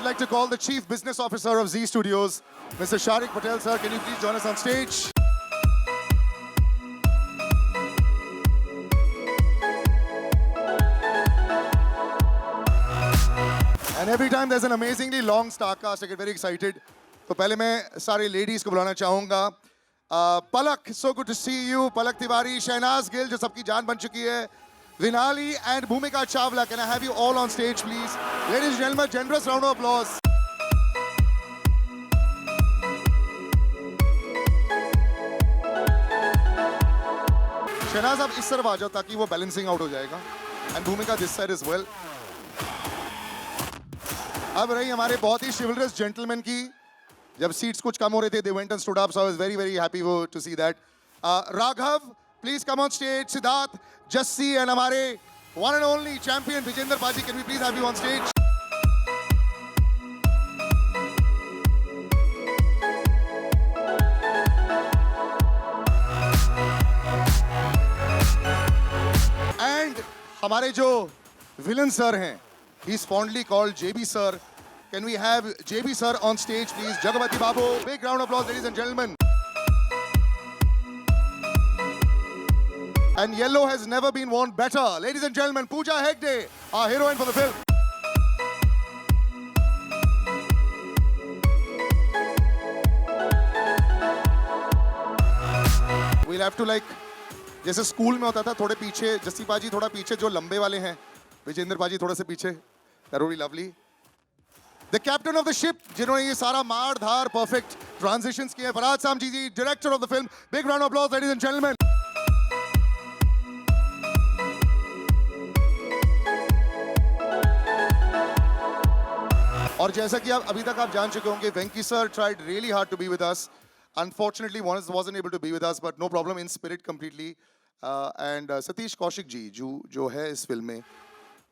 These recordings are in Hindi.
like to call the Chief Business Officer of Z Studios, Mr. Sharik Patel, sir. Can you please join us on stage? And every time there's an amazingly long star cast, I get very excited. तो पहले मैं सारे ladies को बुलाना चाहूँगा. Palak, so good to see you. Palak Tiwari, Shehnaz Gill, जो सबकी जान बन चुकी है. Vinali and Bhumika Chawla, can I have you all on stage, please? Ladies and gentlemen, generous round of applause. Shehnaz, आप इस तरफ आ जाओ ताकि वो balancing out हो जाएगा. And Bhumika this side as well. अब रही हमारे बहुत ही chivalrous gentleman की. जब seats कुछ कम हो रहे थे, they went and stood up, so I was very, very happy to see that. Raghav, please come on stage. Siddharth, Jassi, and हमारे one and only champion Vijender Paji, can we please have you on stage? And हमारे जो villain sir हैं, he's fondly called JB sir. Can we have JB sir on stage, please? Jagapati Babu, big round of applause, ladies and gentlemen. And yellow has never been worn better. Ladies and gentlemen, Pooja Hegde, our heroine for the film. We'll have to like, जैसे स्कूल में होता था, थोड़े पीछे, जस्सी पाजी थोड़ा पीछे, जो लंबे वाले हैं, विजेंद्र पाजी थोड़ा से पीछे. That would be lovely. The captain of the ship, जिन्होंने ये सारा मार धार perfect transitions किए, फराज सामजी जी, director of the film. Big round of applause, ladies and gentlemen. और जैसा कि आप अभी तक आप जान चुके होंगे, Venki sir tried really hard to be with us. Unfortunately, wasn't able to be with us, but no problem, in spirit completely. And Satish Kaushik ji, जो है इस फिल्म में,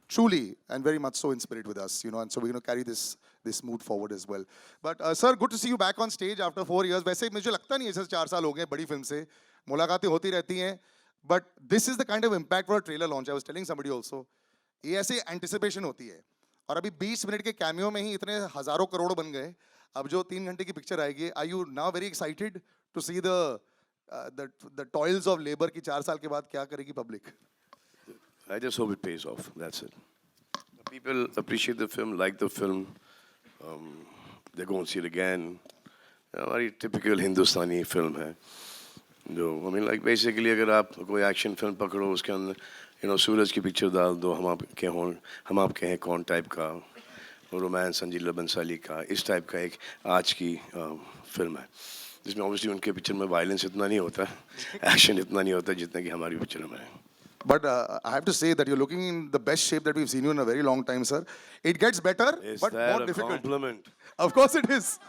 truly and very much so in spirit with us, you know, and so we're going to carry this mood forward as well. But sir, good to see you back on stage after 4 years. वैसे मुझे लगता नहीं है जैसे 4 साल हो गए बड़ी फिल्म से, मुलाकातें होती रहती हैं. But this is the kind of impact for a trailer launch. I was telling somebody also, ये ऐसे anticipation होती है. और अभी 20 मिनट के कैमियो में ही इतने हजारों करोड़ बन गए. अब जो 3 घंटे की पिक्चर आएगी, are you now very excited to see the toils of labor की 4 साल के बाद क्या करेगी public? I just hope it pays off. That's it. People appreciate the film, like the film. They go and see it again. Very typical Hindustani film है. जो I mean like basically अगर आप कोई action film पकड़ो उसके अंदर you know सूरज की picture डाल दो हम आपके हैं कौन type का romance संजीला बंसाली का इस type का एक आज की film है जिसमें obviously उनके picture में violence इतना नहीं होता action इतना नहीं होता जितना कि हमारी picture में है. But I have to say that you're looking in the best shape that we've seen you in a very long time, sir. It gets better, but more difficult. Compliment? Of course it is.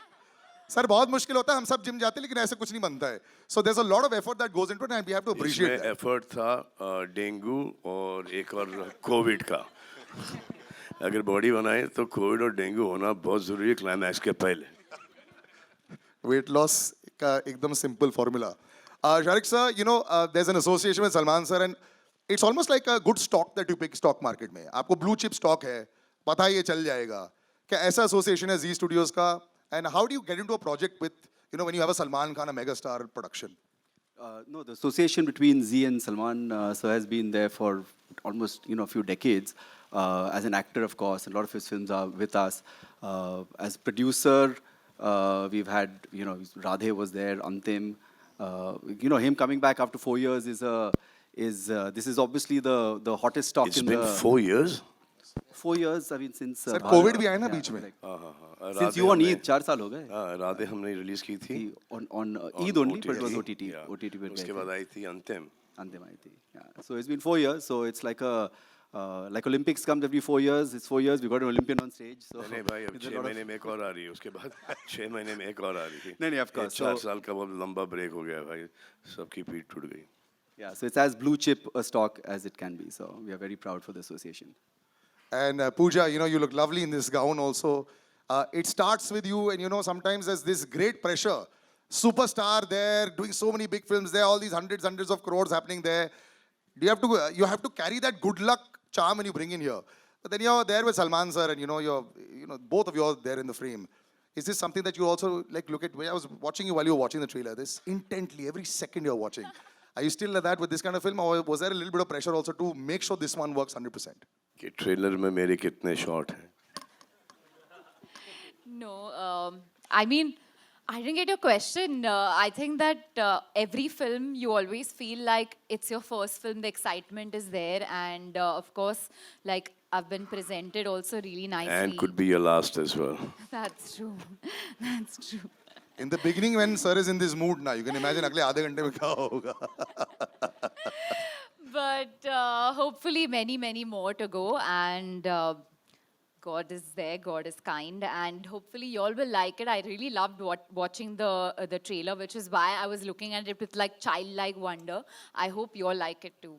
Sir, बहुत मुश्किल होता है. हम सब जिम जाते हैं, लेकिन ऐसे कुछ नहीं बनता है. So there's a lot of effort that goes into it, and we have to appreciate that. Effort था डेंगू और एक और कोविड का. अगर बॉडी बनाए तो कोविड और डेंगू होना बहुत जरूरी है क्लाइमैक्स के पहले. Weight loss का एकदम simple formula. Sharik sir, you know, there's an association with Salman sir, and it's almost like a good stock that you pick stock market में. आपको blue chip stock है, पता है ये चल जाएगा. क्या ऐसा association है Z Studios का? And how do you get into a project with, you know, when you have a Salman Khan, a megastar production? No, the association between Z and Salman sir has been there for almost, you know, a few decades. As an actor, of course, a lot of his films are with us. As producer, we've had, you know, Radhe was there, Antim. You know, him coming back after 4 years this is obviously the hottest stock It's in been the... 4 years? 4 years, I mean, since... Sir, COVID भी आया ना बीच में. Since you on Eid, 4 साल हो गए. राधे हमने रिलीज की थी. On Eid only, but it was OTT. Yeah. OTT पे उसके बाद आई थी अंतिम. Antim आई थी. Yeah. So it's been 4 years, so it's like a... like Olympics comes every 4 years, it's 4 years, we got an Olympian on stage. So नहीं भाई अब 6 महीने में एक और आ रही है उसके बाद 6 महीने में एक और आ रही थी. नहीं, of course. 4 साल का बहुत लंबा ब्रेक हो गया भाई सबकी पीठ टूट गई. Yeah, so it's as blue chip a stock as it can be. So we are very proud for the association. And Pooja, you know, you look lovely in this gown also. It starts with you, and you know, sometimes there's this great pressure. Superstar there, doing so many big films there, all these hundreds of crores happening there. You have to carry that good luck charm when you bring in here. But then you're there with Salman sir, and both of you are there in the frame. Is this something that you also like look at? I was watching you while you were watching the trailer. This intently, every second you're watching. Are you still like that with this kind of film, or was there a little bit of pressure also to make sure this one works 100%? कि ट्रेलर में मेरे कितने शॉट हैं? No, I mean, I didn't get your question. I think that every film you always feel like it's your first film, the excitement is there, and of course, like I've been presented also really nicely. And could be your last as well. That's true. That's true. In the beginning, when sir is in this mood, now you can imagine अगले आधे घंटे में क्या होगा. But hopefully, many more to go, and God is there, God is kind, and hopefully you all will like it. I really loved watching the trailer, which is why I was looking at it with like childlike wonder. I hope you all like it too.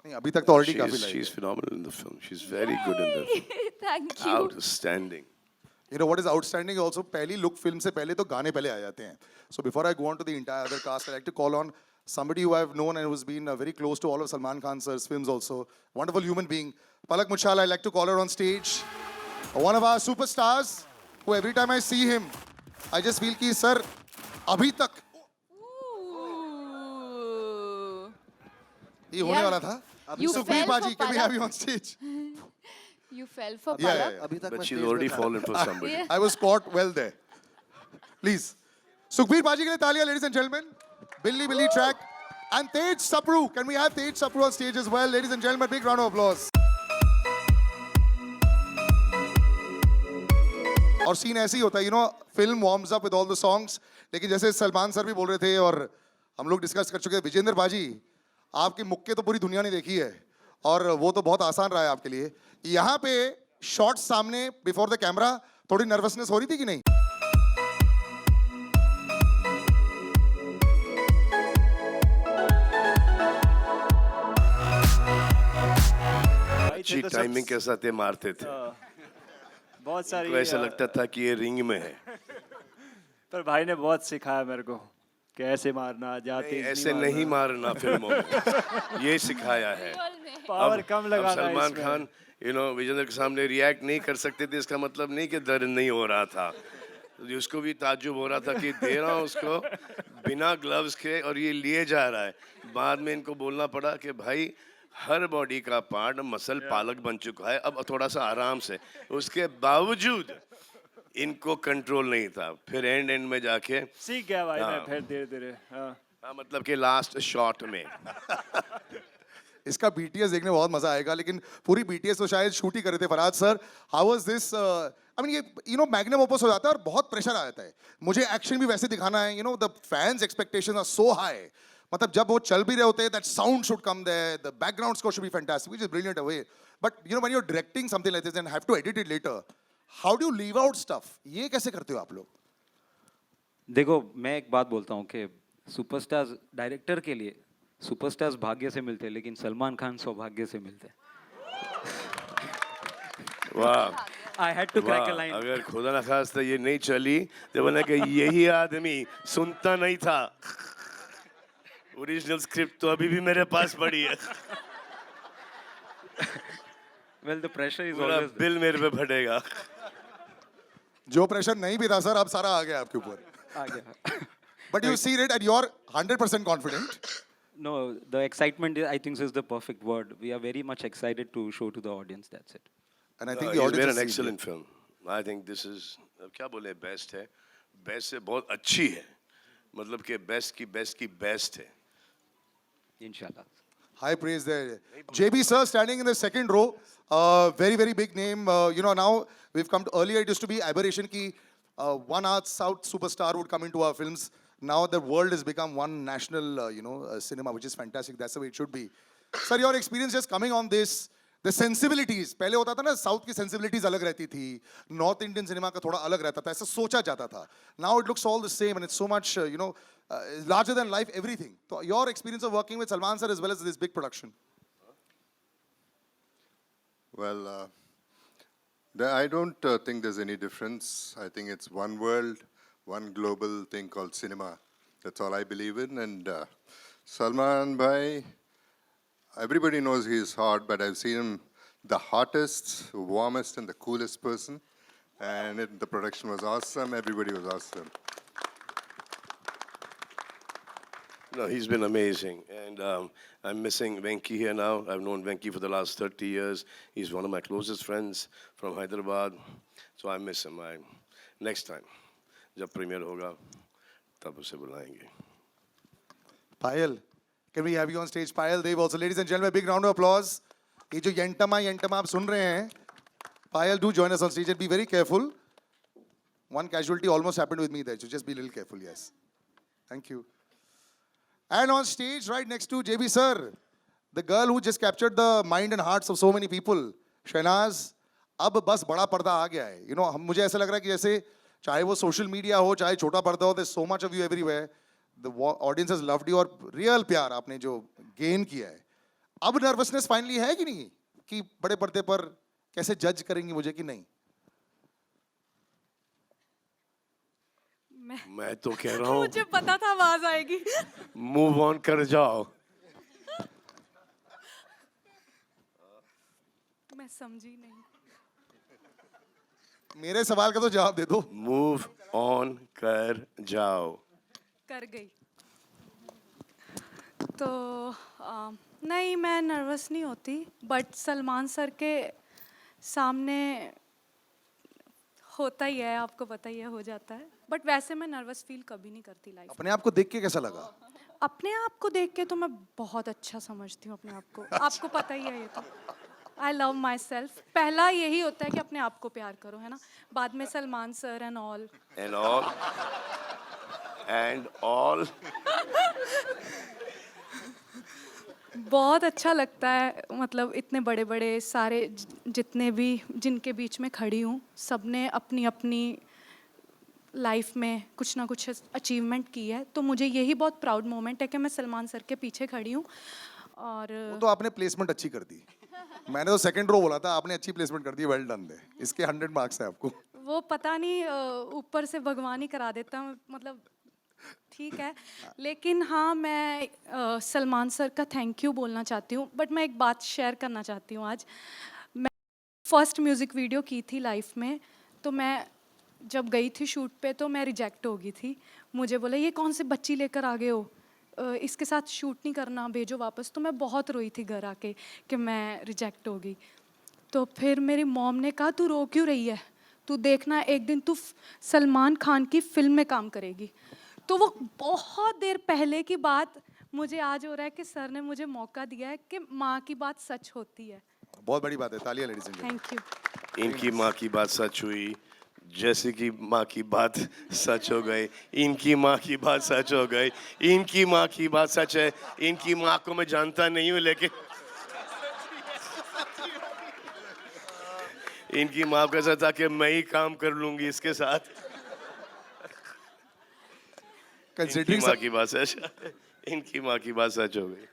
नहीं, अभी तक तो already काफी like She's phenomenal in the film. She's very good in the film. Thank you. Outstanding. You know what is outstanding also, पहली look film से पहले तो गाने पहले आ जाते हैं. So before I go on to the entire other cast, I like to call on somebody who I've known and who's been very close to all of Salman Khan sir's films also. Wonderful human being. Palak Muchal, I like to call her on stage. One of our superstars, who every time I see him, I just feel कि sir, अभी तक Ooh. ये होने वाला था. You Sukhbir fell for Paji, can we Palak. have you on stage? You fell for Yeah, Palak. yeah, अभी तक But मैं she's stage already पे था. fallen for somebody. Yeah. I was caught well there. Please. Sukhbir Paji के लिए तालियां, ladies and gentlemen. Billy track. And Tej Sapru. Can we have Tej Sapru on stage as well? Ladies and gentlemen, big round of applause. और सीन ऐसे ही होता है, film warms up with all the songs. लेकिन जैसे सलमान सर भी बोल रहे थे और हम लोग डिस्कस कर चुके हैं, विजेंद्र बाजी, आपकी मुक्के तो पूरी दुनिया ने देखी है और वो तो बहुत आसान रहा है आपके लिए. यहाँ पे शॉट्स सामने बिफोर द कैमरा थोड़ी नर्वसनेस हो रही थी कि नहीं? अच्छी टाइमिंग के साथ ये मारते थे. बहुत सारी तो ऐसा लगता था कि ये रिंग में है. पर भाई ने बहुत सिखाया मेरे को कैसे मारना जाते नहीं, ऐसे नहीं मारना फिल्मों में. ये सिखाया है. पावर कम अब लगाना सलमान इसमें। खान विजेंद्र के सामने रिएक्ट नहीं कर सकते थे. इसका मतलब नहीं कि दर्द नहीं हो रहा था. उसको भी ताज्जुब हो रहा था कि दे रहा हूँ उसको बिना ग्लव्स के और ये लिए जा रहा है. बाद में इनको बोलना पड़ा कि भाई हर बॉडी का पार्ट मसल पालक बन चुका है, अब थोड़ा सा आराम से. उसके बावजूद इनको कंट्रोल नहीं था. फिर एंड में जाके सीख गया भाई मैं हाँ. फिर धीरे धीरे. हाँ मतलब कि लास्ट शॉट में इसका बीटीएस देखने में बहुत मजा आएगा, लेकिन पूरी बीटीएस तो शायद शूट ही कर रहे थे. Faraz sir, how was this? I mean ये मैग्नम ओपस हो जाता है और बहुत प्रेशर आ जाता है. मुझे एक्शन भी वैसे दिखाना है. The fans expectations are so high. मतलब जब वो चल भी रहे होते हैं, that sound should come there, the background score should be fantastic, which is brilliant away. But when you are directing something like this and have to edit it later, how do you leave out stuff? ये कैसे करते हो आप लोग? देखो, मैं एक बात बोलता हूँ कि सुपरस्टार्स डायरेक्टर के लिए सुपरस्टार्स भाग्य से मिलते हैं, लेकिन सलमान खान सौभाग्य से मिलते हैं. वाह. I had to crack a वाह, लाइन. अगर खुदा न खास्ता ये नहीं चली तो बोला कि यही आदमी सुनता नहीं था. ओरिजिनल स्क्रिप्ट तो अभी भी मेरे पास पड़ी है. वेल, द प्रेशर इज पूरा ऑलवेज बिल मेरे पे फटेगा. जो प्रेशर नहीं भी था सर, अब सारा आ गया आपके ऊपर. आ गया. But you see it and you are 100% confident. No, the excitement I think is the perfect word. We are very much excited to show to the audience. That's it. And I think the It's audience been has an seen it. excellent film. I think this is क्या बोले, बेस्ट है. बेस्ट से बहुत अच्छी है. मतलब कि बेस्ट की बेस्ट है. Inshallah. High praise there. JB sir standing in the second row. Very big name. Now we've come to, earlier it used to be aberration ki one South superstar would come into our films. Now the world has become one national, cinema, which is fantastic. That's the way it should be. Sir, your experience just coming on this, the sensibilities. पहले होता था ना, South की sensibilities अलग रहती थी, North Indian cinema का थोड़ा अलग रहता था, ऐसा सोचा जाता था. Now it looks all the same and it's so much, larger than life, everything. So your experience of working with Salman sir as well as this big production. Well, I don't think there's any difference. I think it's one world, one global thing called cinema. That's all I believe in. And Salman Bhai, everybody knows he's hot, but I've seen him the hottest, warmest, and the coolest person. And the production was awesome. Everybody was awesome. No, he's been amazing. And I'm missing Venki here now. I've known Venki for the last 30 years. He's one of my closest friends from Hyderabad. So I miss him. Next time, जब premiere होगा, तब उसे बुलाएंगे. Payal, can we have you on stage? Payal Dev also. Ladies and gentlemen, big round of applause. ये जो यंटमा आप सुन रहे हैं, Payal, do join us on stage and be very careful. One casualty almost happened with me there, so just be a little careful, yes. Thank you. And on stage, right next to JB sir, the girl who just captured the mind and hearts of so many people, Shahnaz, अब बस बड़ा पर्दा आ गया है. You know, मुझे ऐसा लग रहा है कि जैसे चाहे वो सोशल मीडिया हो, चाहे छोटा पर्दा हो, there's so much of you everywhere. The audience has loved you और real प्यार आपने जो gain किया है. अब nervousness finally है कि नहीं? कि बड़े पर्दे पर कैसे जज करेंगी मुझे कि नहीं? मैं तो कह रहा हूँ मुझे पता था आवाज आएगी. मूव ऑन कर जाओ. मैं समझी नहीं. मेरे सवाल का तो जवाब दे दो. मूव ऑन कर जाओ. कर गई. तो नहीं, मैं नर्वस नहीं होती, बट सलमान सर के सामने होता ही है, आपको पता ही है, हो जाता है. बट वैसे मैं नर्वस फील कभी नहीं करती लाइफ. अपने आप को देख के कैसा लगा? अपने आप को देख के तो मैं बहुत अच्छा समझती हूँ अपने आप को. आपको पता ही है ये तो. I love my self. पहला यही होता है कि अपने आप को प्यार करो, है ना. बाद में Salman sir and all. And all बहुत अच्छा लगता है. मतलब इतने बड़े बड़े सारे जितने भी जिनके बीच में खड़ी हूँ, सबने अपनी अपनी लाइफ में कुछ ना कुछ अचीवमेंट की है. तो मुझे यही बहुत प्राउड मोमेंट है कि मैं सलमान सर के पीछे खड़ी हूँ. और वो तो आपने प्लेसमेंट अच्छी कर दी. मैंने तो सेकंड रो बोला था, आपने अच्छी प्लेसमेंट कर दी. Well done they. इसके 100 मार्क्स है आपको. वो पता नहीं ऊपर से भगवान ही करा देता हूँ. मतलब ठीक है. लेकिन हाँ, मैं सलमान सर का थैंक यू बोलना चाहती हूँ. बट मैं एक बात शेयर करना चाहती हूँ आज. मैं फर्स्ट म्यूज़िक वीडियो की थी लाइफ में. तो मैं जब गई थी शूट पे तो मैं रिजेक्ट हो गई थी. मुझे बोला ये कौन सी बच्ची लेकर आ गए हो, इसके साथ शूट नहीं करना, भेजो वापस. तो मैं बहुत रोई थी घर आके कि मैं रिजेक्ट हो गई. तो फिर मेरी मॉम ने कहा तू रो क्यों रही है, तू देखना एक दिन तू सलमान खान की फिल्म में काम करेगी. तो वो बहुत देर पहले की बात मुझे आज हो रहा है कि सर ने मुझे मौका दिया है कि माँ की बात सच होती है. बहुत बड़ी बात है. तालियां ladies and gentleman. Thank you. इनकी माँ की बात सच हुई, जैसे कि माँ की बात सच हो गई. इनकी माँ की बात सच हो गई. इनकी माँ की बात सच है. इनकी माँ को मैं जानता नहीं हूँ, लेकिन इनकी माँ को ऐसा था कि मैं ही काम कर लूंगी इसके साथ. इनकी माँ की बात सच, इनकी माँ की बात सच हो गई.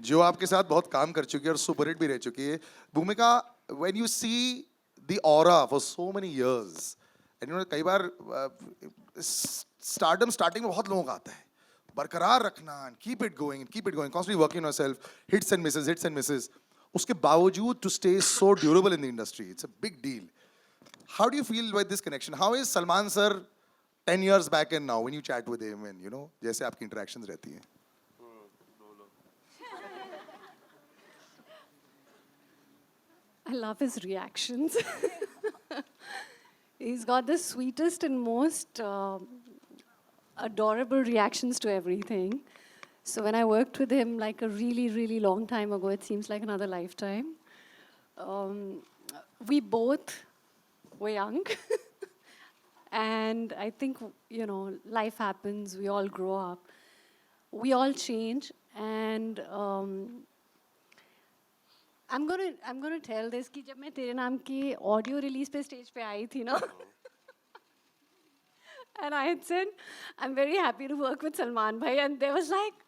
जो आपके साथ बहुत काम कर चुकी है और सुपरहिट भी रह चुकी है. भूमिका, when you see the aura for so many years, and you know कई बार स्टारडम स्टार्टिंग में बहुत लोगों का आता है. बरकरार रखना, keep it going, constantly working on yourself, hits and misses. उसके बावजूद to stay so durable in the industry, it's a big deal. How do you feel with this connection? How is Salman sir 10 years back and now when you chat with him and you know जैसे आपकी interactions रहती हैं? I love his reactions. He's got the sweetest and most adorable reactions to everything. So when I worked with him like a really, really long time ago, it seems like another lifetime. We both were young. And I think, you know, life happens, we all grow up, we all change. And I'm gonna tell this कि जब मैं तेरे नाम की audio release पे stage पे आई थी ना, and I had said, I'm very happy to work with Salman bhai, and there was like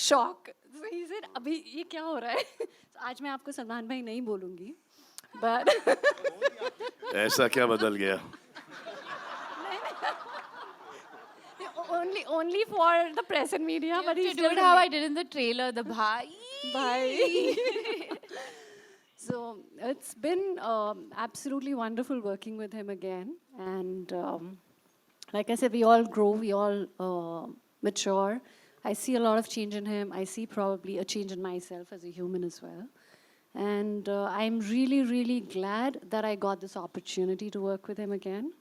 shock. So he said, अभी ये क्या हो रहा है? So आज मैं आपको सलमान भाई नहीं बोलूँगी, but ऐसा क्या बदल गया? only for the press and media, but You he's do it how I did in the trailer, the bhai. Bye. So it's been absolutely wonderful working with him again. And like I said, we all grow, we all mature. I see a lot of change in him. I see probably a change in myself as a human as well. And I'm really, really glad that I got this opportunity to work with him again.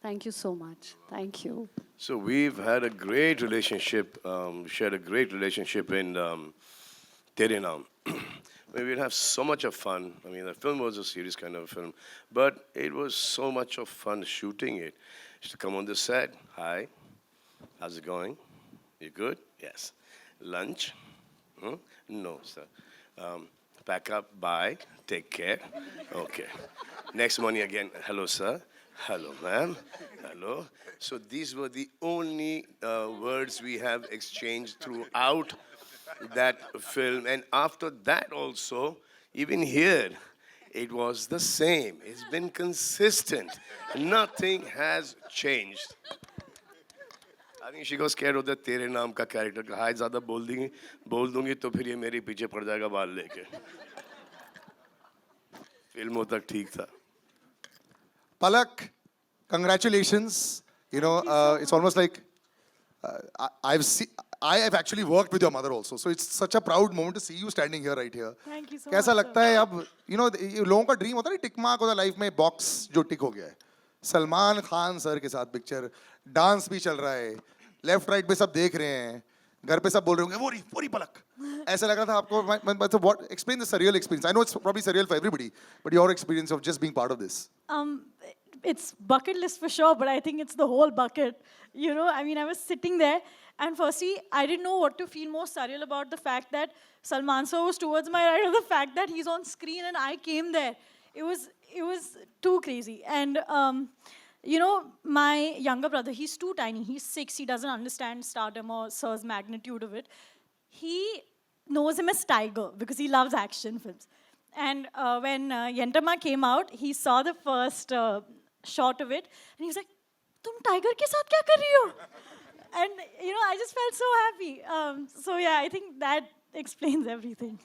Thank you so much. Thank you. So we've had a great relationship, shared a great relationship in Tere Naam. Where we'd have so much of fun. I mean, the film was a serious kind of film, but it was so much of fun shooting it. Used to come on the set. Hi, how's it going? You good? Yes. Lunch? Hmm? No, sir. Pack up, bye, take care. Okay. Next morning again, hello, sir. Hello, ma'am. Hello. So these were the only words we have exchanged throughout that film. And after that also, even here, it was the same. It's been consistent. Nothing has changed. I think she got scared of the तेरे नाम का character. हाय ज़्यादा बोल दूंगी तो फिर ये मेरे पीछे पड़ जाएगा बाल लेके. फिल्मों तक ठीक था. Palak, congratulations. You know, it's almost like I have actually worked with your mother also. So it's such a proud moment to see you standing here right here. Thank you so कैसा much, लगता है अब, you know, लोगों का ड्रीम होता है ना टिक मार्क होता है लाइफ में बॉक्स जो टिक हो गया है. सलमान खान सर के साथ पिक्चर, डांस भी चल रहा है, लेफ्ट राइट पे सब देख रहे हैं, घर पे सब बोल रहे होंगे वो रही पलक. ऐसा लग रहा था आपको. So what? Explain this surreal experience. I know it's probably surreal for everybody, but your experience of just being part of this. It's bucket list for sure, but I think it's the whole bucket. You know, I mean, I was sitting there, and firstly, I didn't know what to feel more surreal about the fact that Salman sir was towards my right, or the fact that he's on screen and I came there. It was too crazy. And you know, my younger brother, he's too tiny. He's 6. He doesn't understand stardom or sir's magnitude of it. He knows him as Tiger because he loves action films. And when Yentama came out, he saw the first shot of it, and he was like, "Tum tiger ke saath kya kar rahi ho?" And you know, I just felt so happy. So yeah, I think that explains everything.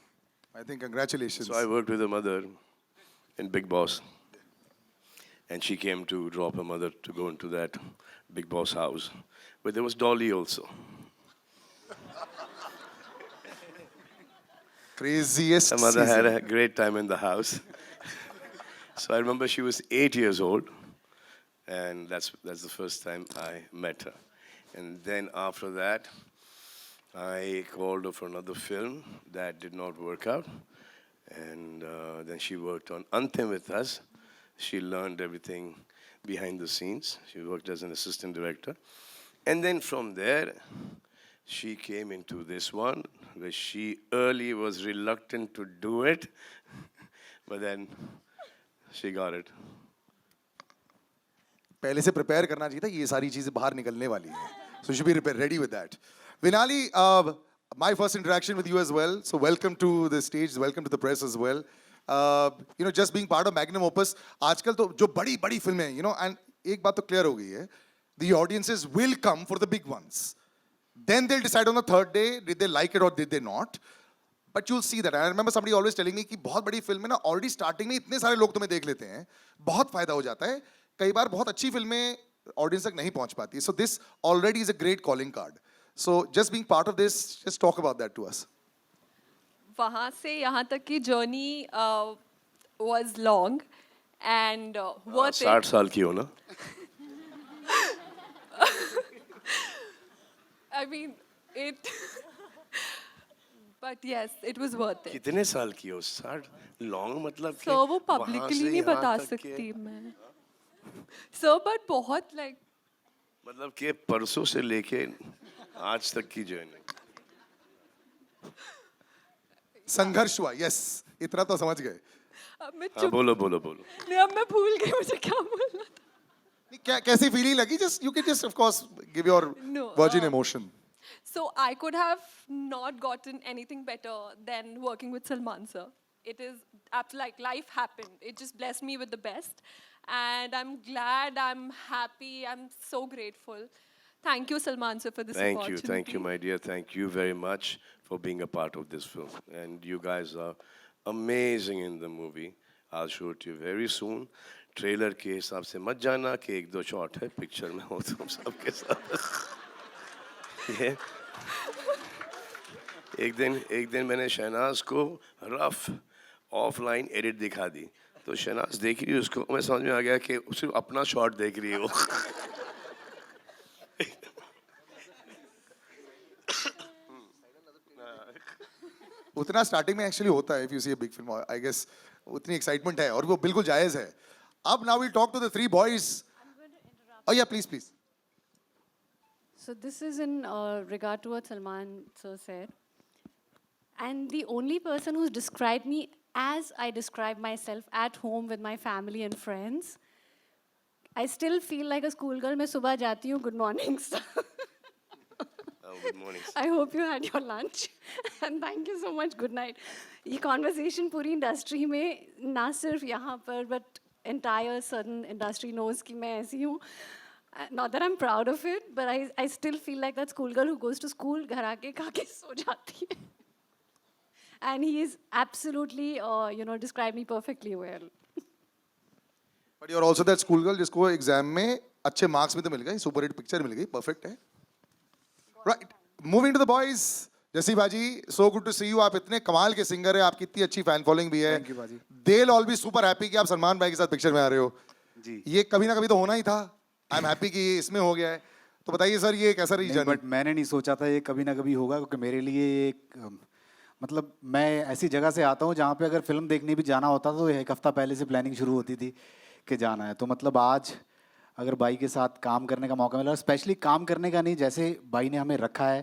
I think congratulations. So I worked with her mother in Big Boss. And she came to drop her mother to go into that Big Boss house. But there was Dolly also. Craziest Her mother season. had a great time in the house. So I remember she was 8 years old. And that's the first time I met her. And then after that, I called her for another film. That did not work out. And then she worked on Antim with us. She learned everything behind the scenes. She worked as an assistant director. And then from there, she came into this one, where she early was reluctant to do it. But then she got it. पहले से प्रिपेयर करना चाहिए था ये सारी चीजें बाहर निकलने वाली हैं. So you should be ready with that. Vinali, my first interaction with you as well. So welcome to the stage, welcome to the press as well. You know, just being part of Magnum Opus. आजकल तो जो बड़ी फिल्में हैं, you know, and एक बात तो clear हो गई है. The audiences will come for the big ones. Then they'll decide on the third day, did they like it or did they not. But you'll see that. I remember somebody always telling me कि बहुत बड़ी फिल्म में ना already starting में इतने सारे लोग तुम्हें देख लेते हैं, बहुत फायदा हो जाता है. कई बार बहुत अच्छी फिल्में audience तक नहीं पहुंच पाती. So this already is a great calling card. So just being part of this, just talk about that to us. वहाँ से यहाँ तक की journey was long and worth it. 60 साल की हो ना? I mean, it. But yes, it was worth it. कितने साल की हो? 60 लॉन्ग मतलब कि So वो वहाँ publicly से नहीं यहाँ बता तक के- सकती मैं. So but बहुत like मतलब कि परसों से लेके आज तक की जर्नी. संघर्ष हुआ. Yes, इतना तो समझ गए. अब मैं हाँ चुप बोलो बोलो बोलो. नहीं अब मैं भूल गई मुझे क्या बोलना था. कैसी फीलिंग लगी? Just you can just of course give your No, virgin emotion. So I could have not gotten anything better than working with Salman sir. It is like life happened. It just blessed me with the best. And I'm glad, I'm happy, I'm so grateful. Thank you, Salman sir, for this opportunity. Thank you, my dear. Thank you very much for being a part of this film. And you guys are amazing in the movie. I'll show it to you very soon. Trailer के हिसाब से मत जाना कि एक दो शॉट है पिक्चर में हो तुम सबके साथ. ये एक दिन मैंने शहनाज को रफ ऑफलाइन एडिट दिखा दी, तो शहनाज देख रही है उसको, मैं समझ में आ गया कि सिर्फ अपना शॉट देख रही है वो. उतना स्टार्टिंग में एक्चुअली होता है, if you see a big film I guess उतनी एक्साइटमेंट है और वो बिल्कुल जायज है. अब now we talk to the three boys. Oh yeah please please. So this is in regard to what Salman sir said. And the only person who's described me as I describe myself at home with my family and friends, I still feel like a schoolgirl. मैं सुबह जाती हूँ, good morning sir. Oh, good morning. I hope you had your lunch and thank you so much. Good night. ये conversation पूरी इंडस्ट्री में ना सिर्फ यहाँ पर but entire certain industry knows कि मैं ऐसी हूँ. Not that I'm proud of it, but I still feel like that schoolgirl who goes to school, घर आके खा के सो जाती है. And he is absolutely, described me perfectly well. But you are also that school girl जिसको एग्जाम में अच्छे मार्क्स भी तो मिल गए, सुपर हिट पिक्चर मिल गई, परफेक्ट है. Right, moving to the boys. Jassi बाजी, so good to see you. आप इतने कमाल के सिंगर है, आपकी इतनी अच्छी फैन फॉलोइंग भी है. Thank you, बाजी. They will all be super happy कि आप सलमान भाई के साथ पिक्चर में आ रहे हो. जी. ये कभी ना कभी तो होना ही था. आई एम हैप्पी कि इसमें हो गया है. तो बताइए सर, ये कैसा रही जर्नी? बट मैंने नहीं सोचा था ये कभी ना कभी होगा, क्योंकि मेरे लिए एक मतलब मैं ऐसी जगह से आता हूँ जहाँ पे अगर फिल्म देखने भी जाना होता तो एक हफ्ता पहले से प्लानिंग शुरू होती थी कि जाना है. तो मतलब आज अगर भाई के साथ काम करने का मौका मिला, स्पेशली काम करने का नहीं, जैसे भाई ने हमें रखा है,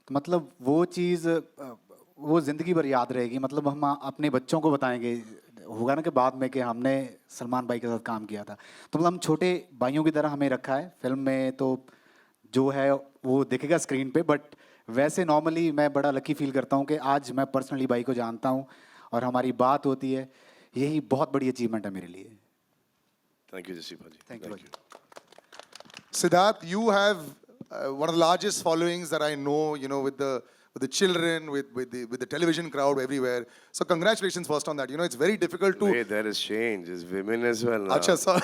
तो मतलब वो चीज़ वो ज़िंदगी भर याद रहेगी. मतलब हम अपने बच्चों को बताएंगे, होगा ना कि बाद में कि हमने सलमान भाई के साथ काम किया था. तो मतलब हम छोटे भाइयों की तरह हमें रखा है फिल्म में. तो जो है वो दिखेगा स्क्रीन पे, बट वैसे नॉर्मली मैं बड़ा लकी फील करता हूँ कि आज मैं पर्सनली भाई को जानता हूँ और हमारी बात होती है. यही बहुत बड़ी अचीवमेंट है मेरे लिए. Thank you, Jesse Bhaji. Thank you, Bhaji. Siddharth, you have one of the largest followings that I know, with the children, with the television crowd everywhere. So congratulations first on that. It's very difficult to... Wait, there is change. There's women as well now. Acha, sir.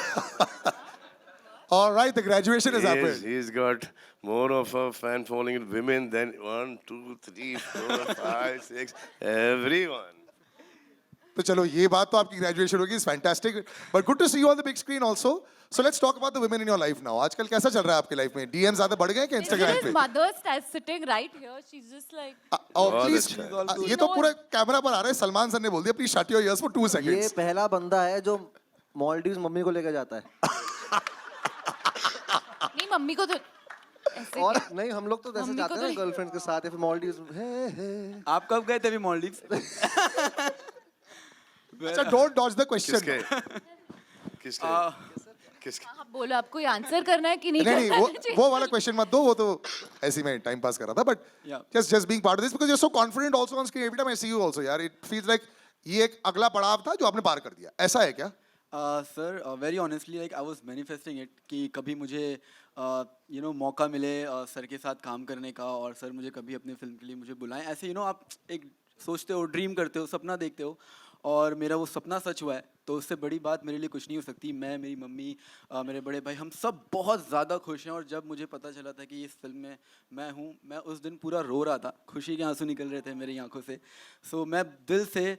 All right, the graduation has happened. He's got more of a fan following with women than 1, 2, 3, 4, 5, 6, everyone. तो चलो, ये बात तो आपकी ग्रेजुएशन होगी, is fantastic. But good to see you on the big screen also. So let's talk about the women in your life now. आजकल कैसा चल रहा है आपकी लाइफ में? डीएम ज्यादा बढ़ गए कि इंस्टाग्राम पे? His mother is sitting right here. She's just like. Please, अच्छा ये तो पूरे कैमरा पर आ रहा है. सलमान सर ने बोल दिया, please shut your ears for 2 ये सेकंड्स. पहला बंदा है जो मालदीव्स मम्मी को लेकर जाता है. नहीं, मम्मी को तो ऐसे और क्या? नहीं, हम लोग तो वैसे मम्मी जाते को हैं तो- गर्लफ्रेंड के साथ या फिर मालदीव्स. आप कब गए थे अभी मालदीव्स? अच्छा, डोंट डॉज द क्वेश्चन. किसके आप बोलो, आपको ये आंसर करना है कि नहीं नहीं करना नहीं, चाहिए? वो वाला क्वेश्चन मत दो. वो तो ऐसे में टाइम पास कर रहा था. But just being part of this because you are so confident also on screen. Every time I see you also, यार इट फील्स लाइक ये एक अगला पड़ाव था जो आपने पार कर दिया. ऐसा है क्या? Sir very honestly like I was manifesting it कि कभी मुझे मौका मिले सर के साथ काम करने का, और सर मुझे कभी अपनी फिल्म के लिए मुझे बुलाएं. ऐसे आप एक सोचते हो, ड्रीम करते हो, सपना देखते हो, और मेरा वो सपना सच हुआ है. तो उससे बड़ी बात मेरे लिए कुछ नहीं हो सकती. मैं, मेरी मम्मी, मेरे बड़े भाई, हम सब बहुत ज़्यादा खुश हैं. और जब मुझे पता चला था कि इस फिल्म में मैं हूँ, मैं उस दिन पूरा रो रहा था. खुशी के आंसू निकल रहे थे मेरी आंखों से. सो मैं दिल से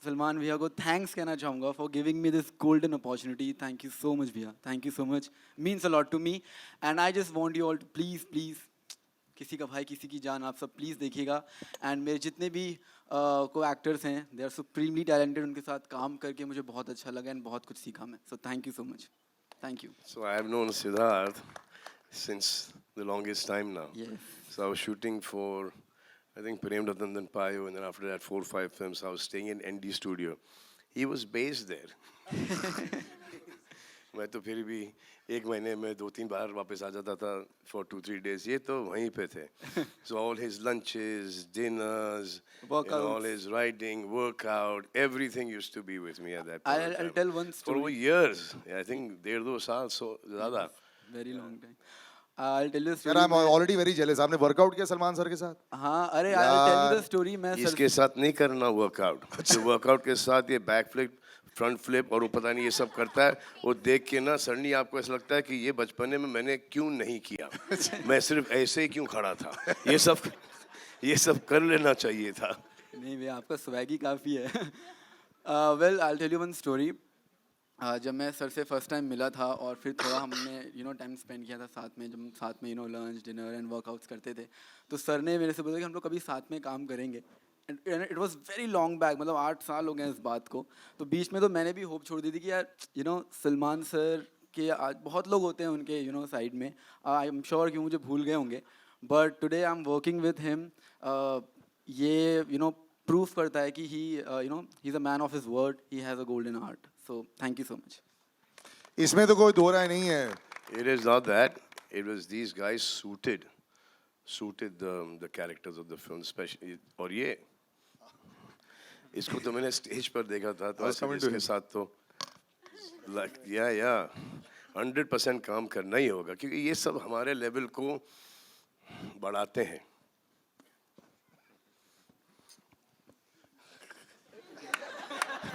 सलमान भैया को थैंक्स कहना चाहूँगा for giving me this golden opportunity. Thank you so much भैया, thank you so much. Means a lot to me. And I just want you all to please please, किसी का भाई किसी की जान, आप सब प्लीज़ देखिएगा. एंड मेरे जितने भी को एक्टर्स हैं, दे आर सुप्रीमली टैलेंटेड. उनके साथ काम करके मुझे बहुत अच्छा लगा एंड बहुत कुछ सीखा मैं. So thank you so much. Thank you. So I have known Siddharth since the longest time now. Yes. So I was shooting for, I think, Prem Ratan Payo, and then after that 4 or 5 films. I was staying in ND Studio. He was based there. मैं तो फिर भी एक महीने में 2-3 बार वापस आ जाता था for 2-3 days. ये तो वहीं पे थे. So all his lunches, dinners, and all his writing, workout, everything used to be with me at that point. I'll tell one For story. over years. I think 1.5-2 साल so ज़्यादा. Very long time. I'll tell you the यार story. I am already very jealous. आपने वर्कआउट किया सलमान सर के साथ? हाँ, अरे I'll tell you the story. मैं सर इसके साथ नहीं करना वर्कआउट. जो वर्कआउट के साथ ये बैक फ्लिप, फ्रंट फ्लिप और वो पता नहीं ये सब करता है, वो देख के ना सडनली आपको ऐसा लगता है कि ये बचपन में मैंने क्यों नहीं किया, मैं सिर्फ ऐसे ही क्यों खड़ा था. ये सब कर लेना चाहिए था. नहीं भैया, आपका स्वैग ही काफ़ी है. Well, I'll tell you one story. जब मैं सर से फर्स्ट टाइम मिला था और फिर थोड़ा हमने टाइम स्पेंड किया था साथ में, जब हम साथ में लंच डिनर एंड वर्कआउट्स करते थे, तो सर ने मेरे से बोला कि हम लोग कभी साथ में काम करेंगे. It was very long back, मतलब 8 साल हो गए इस बात को. तो बीच में तो मैंने भी होप छोड़ दी थी कि यार सलमान सर के आज बहुत लोग होते हैं उनके साइड में, आई एम श्योर कि मुझे भूल गए होंगे, but today I am working with him. ये प्रूफ करता है कि he is a man of his word, he has a golden heart. So thank you so much. इसमें तो कोई दो राय नहीं है. It is not that. It was these guys suited the characters of the film, especially. और ये इसको तो मैंने स्टेज पर देखा था, तो ऐसे इसके साथ तो like yeah 100% काम करना ही होगा, क्योंकि ये सब हमारे लेवल को बढ़ाते हैं.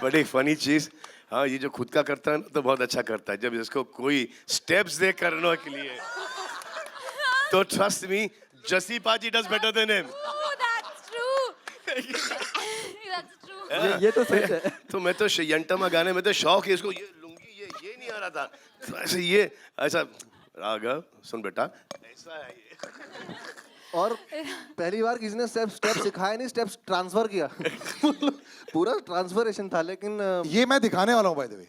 बड़ी फनी चीज, हाँ, ये जो खुद का करता है ना तो बहुत अच्छा करता है. जब इसको कोई स्टेप्स दे करने के लिए तो ट्रस्ट मी, जसी पाजी does better than him. Oh, that's true. That's true. ये तो सच है. तो मैं तो यंटमा गाने में तो शौक है इसको, ये लुंगी ये नहीं आ रहा था, तो ऐसे ये ऐसा राघव सुन बेटा ऐसा है ये. और पहली बार किसी ने स्टेप सिखाया नहीं, स्टेप्स ट्रांसफर किया. पूरा ट्रांसफरेशन था. लेकिन ये मैं दिखाने वाला हूँ बाय द वे.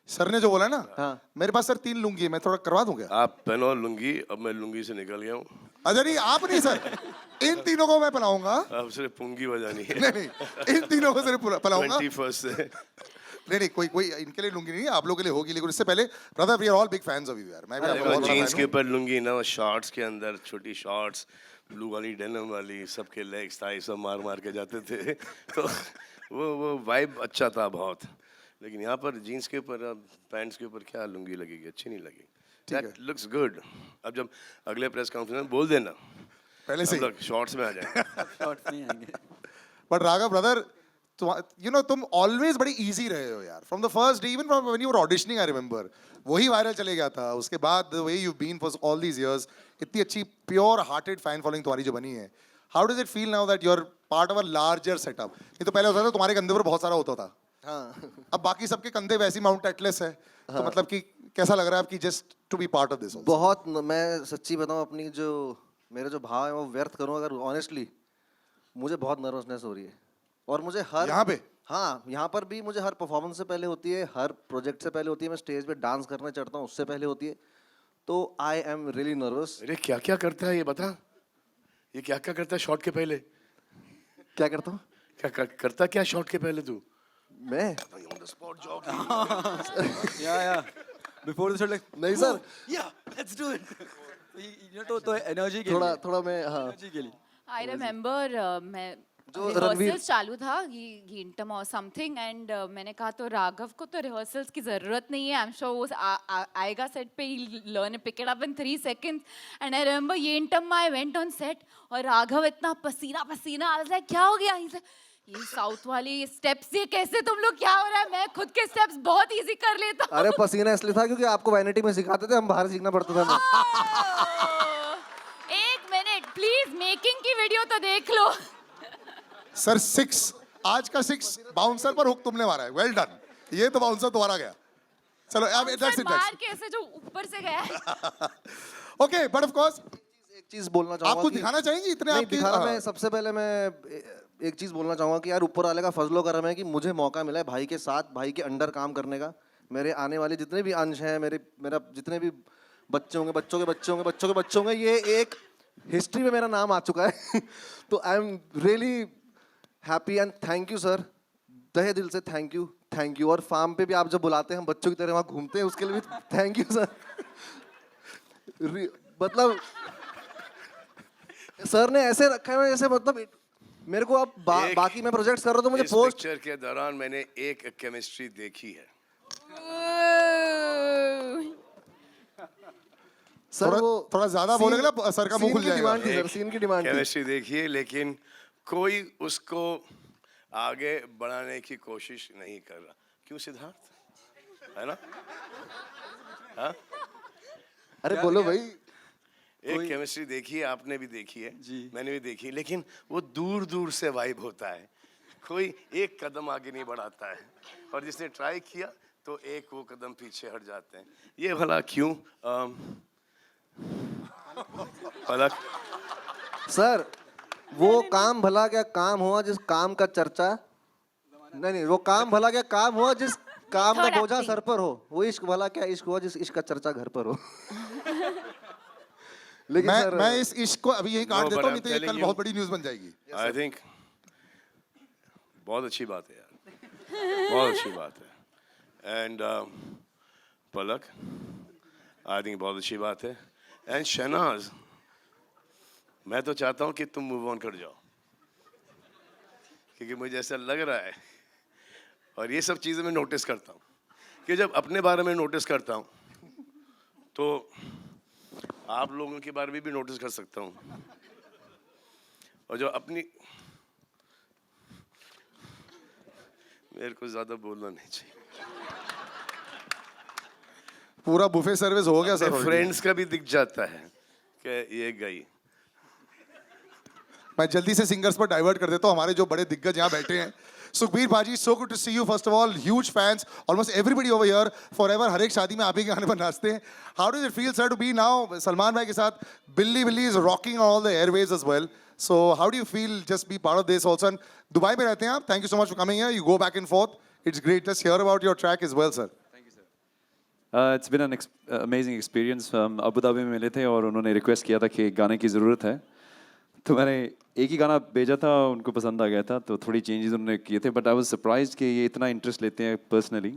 सर ने जो बोला ना, हाँ. मेरे पास सर 3 लुंगी है, मैं थोड़ा करवा दूं क्या? आप पहनो लुंगी. अब मैं लुंगी से निकल गया हूँ. अच्छा नहीं, आप नहीं सर, इन तीनों को मैं पहनाऊंगा. अब सिर्फ पुंगी बजानी है. नहीं, इन तीनों को सिर्फ पहनाऊंगा. 21st से. नहीं कोई इनके लिए लुंगी नहीं, आप लोगों के लिए होगी. लेकिन इससे पहले brother, we are all big fans of you यार. मैं भी आपका बहुत बड़ा जीन्स fan के हूं. ऊपर लुंगी ना, शॉर्ट्स के अंदर छोटी शॉर्ट्स, ब्लू वाली डेनिम वाली, सबके लेग्स थाई सब मार के जाते थे. तो वो वाइब अच्छा था बहुत. लेकिन यहाँ पर जीन्स के ऊपर पैंट्स के ऊपर क्या लुंगी लगेगी, अच्छी नहीं लगेगी. That looks good. अब जब अगले प्रेस कॉन्फ्रेंस में बोल देना पहले से शॉर्ट्स में आ जाए. शॉर्ट्स नहीं आएंगे. बट राघव ब्रदर, तुम ऑलवेज बड़ी इजी रहे हो यार. From the first day, even from when you were auditioning, I remember वही वायरल चले गया था. उसके बाद the way you been for all these years, इतनी अच्छी प्योर हार्टेड फैन फॉलोइंग तुम्हारी जो बनी है. How does it feel now that you are part of a larger setup? ये तो पहले होता था तुम्हारे कंधे पर बहुत सारा होता था. हाँ. अब बाकी सबके कंधे वैसी माउंट एटलस है. तो मतलब कि कैसा लग रहा है आपकी just to be part of this? बहुत, मैं सच्ची बताऊं, अपनी जो मेरे जो भाव है वो व्यर्थ करूं अगर ऑनेस्टली, मुझे बहुत नर्वसनेस हो रही है. और मुझे हर यहाँ पे, हाँ, यहाँ पर भी मुझे हर परफॉर्मेंस से पहले होती है, हर प्रोजेक्ट से पहले होती है. मैं स्टेज पे डांस करने चढ़ता हूँ उससे पहले होती है. तो आई एम रियली नर्वस. अरे क्या क्या करता है ये बता. ये क्या क्या करता है शॉट के पहले? क्या करता हूँ? क्या करता क्या शॉट के पहले तू? मैं ऑन द स्पॉट जॉब. या बिफोर द शॉट लाइक नहीं सर, या लेट्स डू इट. तो एनर्जी के थोड़ा मैं, हाँ, एनर्जी के लिए. I remember मैं जो रिहर्सल्स चालू था, गिंटम और समथिंग, एंड मैंने कहा तो राघव को तो रिहर्सल्स की ज़रूरत नहीं है, आई एम श्योर वो आएगा सेट पे, ही learn pick it up in 3 seconds. And I remember गिंटम I went on set और राघव इतना पसीना आई वाज लाइक क्या हो गया? ये साउथ वाली स्टेप्स, ये कैसे तुम लोग, क्या हो रहा है? मैं खुद के स्टेप्स बहुत इजी कर लेता हूं. अरे पसीना इसलिए था क्योंकि आपको वैनिटी में सिखाते थे, हम बाहर सीखना पड़ता था. एक मिनट प्लीज, मेकिंग की वीडियो तो देख लो. सर 6, आज का 6 बाउंसर पर हुक तुमने मारा है. Well done. ये तो बाउंसर तुम्हारा गया. चलो अब दैट्स इट. मार के ऐसे जो ऊपर से गया. ओके, बट ऑफ कोर्स एक चीज बोलना चाहूंगा. आप कुछ दिखाना चाहेंगे? इतने नहीं आपकी दिखाना, मैं सबसे पहले मैं एक चीज बोलना चाहूंगा कि यार ऊपर वाले का फजलो करम है कि मुझे मौका मिला है भाई के साथ, भाई के अंडर काम करने का. मेरे आने वाले जितने भी अंश हैं, मेरा जितने भी बच्चे होंगे, बच्चों के बच्चे होंगे, ये एक हिस्ट्री में मेरा नाम आ चुका है. तो I am really happy and thank you sir, तहे दिल से थैंक यू. और फार्म पे भी आप जब बुलाते हैं, हम बच्चों की तरह वहाँ घूमते हैं, उसके लिए भी थैंक यू सर. मतलब सर ने ऐसे रखा है जैसे, मतलब मेरे को अब बाकी मैं प्रोजेक्ट्स कर रहा हूँ तो मुझे पोस्ट पिक्चर के दौरान मैंने एक केमिस्ट्री देखी है. सर वो थोड़ा ज्यादा बोलेगा ना सर का मुंह खुल जाएगा। डिमांड थी सर, सीन की डिमांड थी। केमिस्ट्री देखिए, लेकिन कोई उसको आगे बढ़ाने की कोशिश नहीं कर रहा। क्यों सिद्धार्थ, है ना? हाँ? अरे बोलो भाई। एक केमिस्ट्री देखी है, आपने भी देखी है, मैंने भी देखी, लेकिन वो दूर दूर से वाइब होता है, कोई एक कदम आगे नहीं बढ़ाता है, और जिसने ट्राई किया तो एक वो कदम पीछे हट जाते हैं। ये भला क्यों? भला सर वो काम भला क्या काम हुआ जिस काम का चर्चा, नहीं वो काम भला क्या काम हुआ जिस काम का बोझा सर पर हो, वो इश्क भला क्या इश्क हुआ जिस इश्क का चर्चा घर पर हो। लेकिन सर मैं इस इश्क को अभी यही काट No, देता but हूँ, I'm नहीं तो ये telling कल you- बहुत बड़ी न्यूज़ बन जाएगी। आई थिंक बहुत अच्छी बात है यार, बहुत अच्छी बात है। एंड पलक, आई थिंक बहुत अच्छी बात है। एंड शहनाज, मैं तो चाहता हूँ कि तुम मूव ऑन कर जाओ, क्योंकि मुझे ऐसा लग रहा है, और ये सब चीज़ें मैं नोटिस करता हूँ, कि जब अपने बारे में नोटिस करता हूँ तो आप लोगों के बारे में भी नोटिस कर सकता हूँ, और जो अपनी, मेरे को ज्यादा बोलना नहीं चाहिए। पूरा बुफे सर्विस हो गया सर। फ्रेंड्स का भी दिख जाता है कि ये गई। मैं जल्दी से सिंगर्स पर डाइवर्ट कर देता हूँ, हमारे जो बड़े दिग्गज यहाँ बैठे हैं। सुखबीर भाजी, so good to see you. First of all, huge fans. Almost everybody over here, forever. हर एक शादी में आप ही के गाने पर नाचते हैं. How does it feel, sir, to be now Salman भाई के साथ? Billy is rocking all the airwaves as well. So how do you feel just be part of this also? And Dubai में रहते हैं आप. Thank you so much for coming here. You go back and forth. It's great. Let's hear about your track as well, sir. It's been an amazing experience. Abu Dhabi में मिले थे और उन्होंने रिक्वेस्ट किया था कि गाने की ज़रूरत है, तो मैंने एक ही गाना भेजा था, उनको पसंद आ गया था, तो थोड़ी चेंजेस उन्होंने किए थे। बट आई वाज सरप्राइज्ड कि ये इतना इंटरेस्ट लेते हैं पर्सनली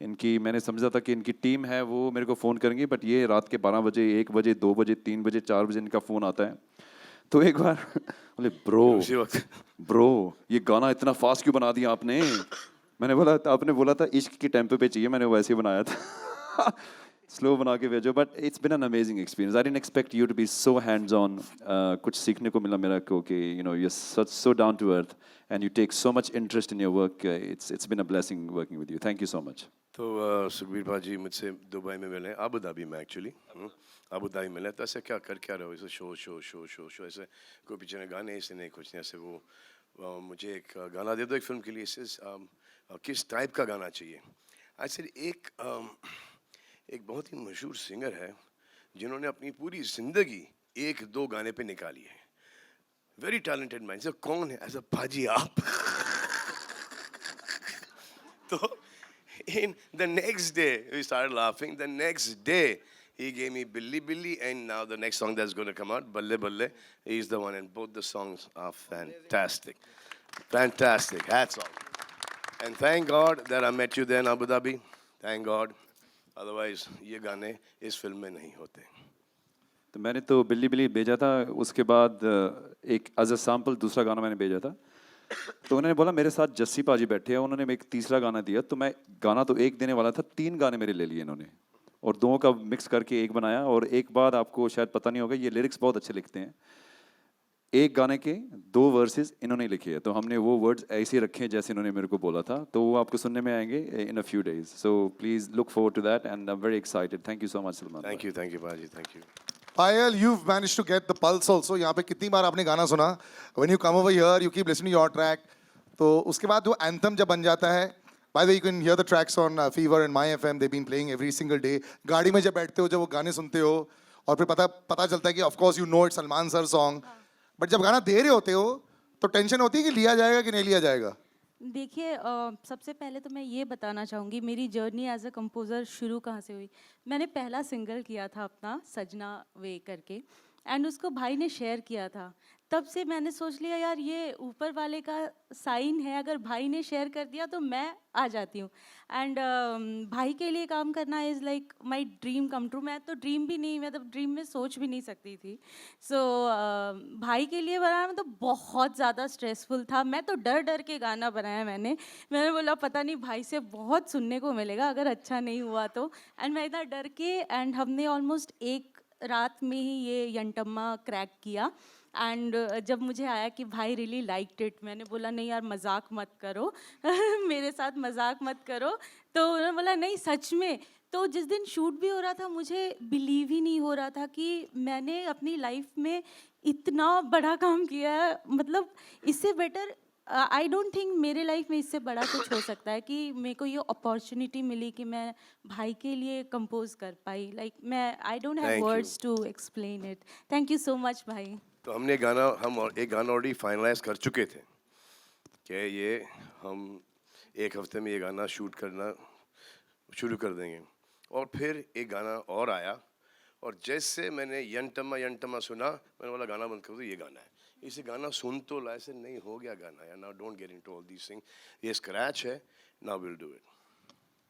इनकी। मैंने समझा था कि इनकी टीम है वो मेरे को फ़ोन करेंगी, बट ये रात के 12 बजे, 1 बजे, 2 बजे, 3 बजे, 4 बजे इनका फ़ोन आता है। तो एक बार बोले ब्रो ये गाना इतना फास्ट क्यों बना दिया आपने? मैंने बोला, आपने बोला था इश्क के टेम्पो पे चाहिए, मैंने वैसे ही बनाया था। स्लो बना के भेजो। But it's been an amazing experience. I didn't expect you to be so hands on. कुछ सीखने को मिला मेरा को कि you know you are so down to earth and you take so much interest in your work. It's been a blessing working with you. Thank you so much. तो सुखबीर भाजी मुझसे दुबई में मिले, अबू धाबी में एक्चुअली, अबू धाबी मिले। तो ऐसे क्या कर क्या रहे हो? ऐसे शो ऐसे कोई पीछे में गाने ऐसे नहीं, कुछ नहीं ऐसे। वो मुझे एक गाना दे दो एक फिल्म के लिए, किस टाइप का गाना चाहिए? ऐसे एक बहुत ही मशहूर सिंगर है जिन्होंने अपनी पूरी जिंदगी 1-2 गाने पे निकाली है। Very talented man. सर कौन है? ऐसा भाजी आप। तो in the next day we started laughing. The next day he gave me Billy, and now the next song that's going to come out, Balle Balle, he's the one, and both the songs are fantastic. Hats off. And thank God that I met you there in Abu Dhabi. Thank God. Otherwise ये गाने इस फिल्म में नहीं होते। तो मैंने तो बिल्ली भेजा था, उसके बाद एक एज अ सैम्पल दूसरा गाना मैंने भेजा था। तो उन्होंने बोला मेरे साथ जस्सी पाजी बैठे हैं, उन्होंने एक तीसरा गाना दिया। तो मैं गाना तो एक देने वाला था, 3 गाने मेरे ले लिए इन्होंने, और 2 का मिक्स करके एक बनाया। और एक बात आपको शायद पता नहीं होगा, ये लिरिक्स बहुत अच्छे लिखते हैं। एक गाने के 2 वर्सेस इन्होंने लिखे हैं, तो हमने वो वर्ड्स ऐसे रखे हैं जैसे इन्होंने मेरे को बोला था। तो वो आपको सुनने में आएंगे in a few days. So please look forward to that and I am very excited. Thank you so much Salman. Thank you भाजी, thank you. Payal, you've managed to get the pulse also. यहाँ पे कितनी बार आपने गाना सुना? When you come over here, you keep listening to your track. तो उसके बाद वो anthem जब बन जाता है, by the way, you can hear the tracks on Fever and My FM. They've been playing every single day. गाड़ी में जब बैठते हो, जब वो गाने सुनते हो, और फिर पता चलता है कि of course you know it's Salman sir song. But जब गाना दे रहे होते हो, तो टेंशन होती है कि लिया जाएगा कि नहीं लिया जाएगा? देखिए सबसे पहले तो मैं ये बताना चाहूँगी मेरी जर्नी एज अ कंपोज़र शुरू कहाँ से हुई। मैंने पहला सिंगल किया था अपना सजना वे करके, एंड उसको भाई ने शेयर किया था। तब से मैंने सोच लिया यार ये ऊपर वाले का साइन है, अगर भाई ने शेयर कर दिया तो मैं आ जाती हूँ। एंड भाई के लिए काम करना is like my dream come true. मैं तो ड्रीम भी नहीं, मैं तो ड्रीम में सोच भी नहीं सकती थी। सो भाई के लिए बनाना तो बहुत ज़्यादा स्ट्रेसफुल था। मैं तो डर के गाना बनाया मैंने बोला पता नहीं भाई से बहुत सुनने को मिलेगा अगर अच्छा नहीं हुआ तो। एंड मैं इतना डर के, एंड हमने ऑलमोस्ट 1 रात में ही ये यंटम्मा क्रैक किया एंड जब मुझे आया कि भाई रियली लाइक्ड इट, मैंने बोला नहीं यार मजाक मत करो मेरे साथ मजाक मत करो, तो उन्होंने बोला नहीं सच में। तो जिस दिन शूट भी हो रहा था मुझे बिलीव ही नहीं हो रहा था कि मैंने अपनी लाइफ में इतना बड़ा काम किया है, मतलब इससे बेटर आई डोंट थिंक मेरे लाइफ में इससे बड़ा कुछ हो सकता है कि मेरे को ये अपॉर्चुनिटी मिली कि मैं भाई के लिए कंपोज कर पाई। लाइक मैं I don't Thank have you. Words to explain it. Thank you so much भाई। तो हमने एक गाना ऑलरेडी फाइनलाइज कर चुके थे कि ये हम एक हफ्ते में ये गाना शूट करना शुरू कर देंगे, और फिर एक गाना और आया, और जैसे मैंने यंटमा यंटमा सुना मैंने बोला गाना बंद कर दो, ये गाना है, इसे गाना सुन तो ला, ऐसे नहीं हो गया गाना यार, now don't get into all these things, ये स्क्रैच है, now will do it.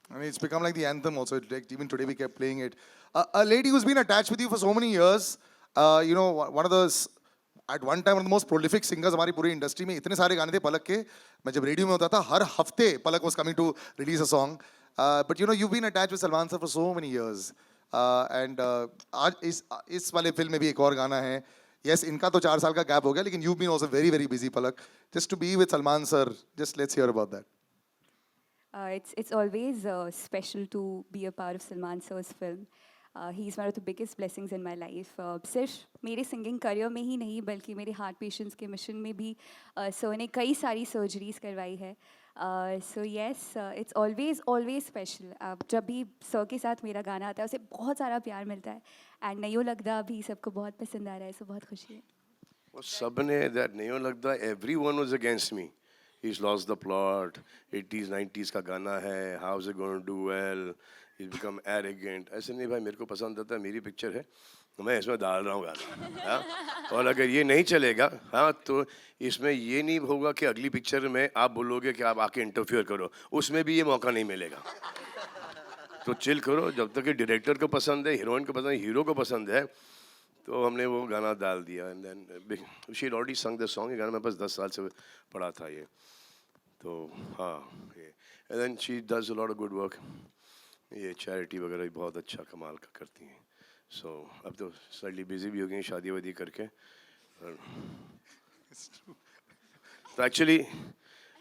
I mean, it's become like the anthem also. Like even today we kept playing it. A lady who's been attached with you for so many years, you know, one of the, at one time one of the most prolific singers हमारी पूरी इंडस्ट्री में, इतने सारे गाने थे पलक के, मैं जब रेडियो में होता था हर हफ्ते पलक was coming to release a song. But you know, you've been attached with Salman sir for so many years. And आज इस वाले फिल्म में भी एक और गाना है. Yes, इनका तो 4 साल का गैप हो गया, लेकिन you've been also very very busy Palak. Just to be with Salman sir, just let's hear about that. It's always special to be a part of Salman sir's film. He's one of the biggest blessings in my life. सिर्फ मेरे सिंगिंग करियर में ही नहीं बल्कि मेरे हार्ट पेशेंट्स के मिशन में भी सर ने कई सारी सर्जरीज करवाई है. So yes, it's always special. जब भी सर के साथ मेरा गाना आता है उसे बहुत सारा प्यार मिलता है, एंड नयो लगदा भी सबको बहुत पसंद आ रहा है, सो बहुत खुशी है. वो सब ने दैट नयो लगदा, everyone was against me. He's lost the plot. 80s 90s का गाना है. How is it going to do well? He's become arrogant. ऐसे नहीं भाई, मेरे को पसंद आता है, मेरी पिक्चर है, मैं इसमें डाल रहा हूँ गाना. हाँ? और अगर ये नहीं चलेगा, हाँ, तो इसमें ये नहीं होगा कि अगली पिक्चर में आप बोलोगे कि आप आके इंटरफियर करो, उसमें भी ये मौका नहीं मिलेगा. तो चिल करो, जब तक कि डायरेक्टर को पसंद है, हीरोइन को पसंद है, हीरो को पसंद है, तो हमने वो गाना डाल दिया. एंड देन शी ऑलरेडी संग द सॉन्ग. ये गाना मेरे पास 10 साल से पड़ा था ये, तो हाँ ये. And then she does a lot of good work. ये चैरिटी वगैरह भी बहुत अच्छा कमाल का करती हैं. सो अब तो सडनली बिजी भी हो गई शादी वादी करके. तो एक्चुअली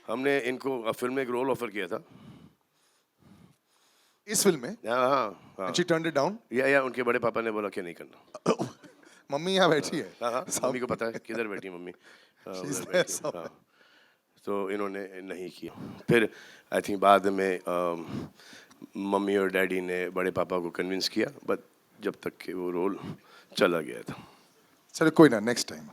हमने इनको फिल्म में एक रोल ऑफर किया था. इस फिल्म में? हाँ. And she turned it down? या उनके बड़े पापा ने बोला कि नहीं करना. मम्मी यहाँ बैठी है. हाँ, मम्मी को पता है किधर बैठी है मम्मी. उधर बैठी है. हाँ. तो इन्होंने नहीं किया. फिर आई थिंक बाद में मम्मी और डैडी ने बड़े पापा को कन्विंस किया, बट जब तक कि वो रोल चला गया था. चलो कोई ना, next time.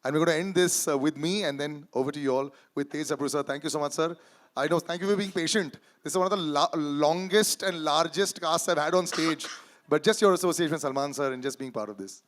And we're going to end this with me, and then over to you all with Tej Sabru sir. Thank you so much, sir. I know, thank you for being patient. This is one of the longest and largest casts I've had on stage. But just your association with Salman sir and just being part of this.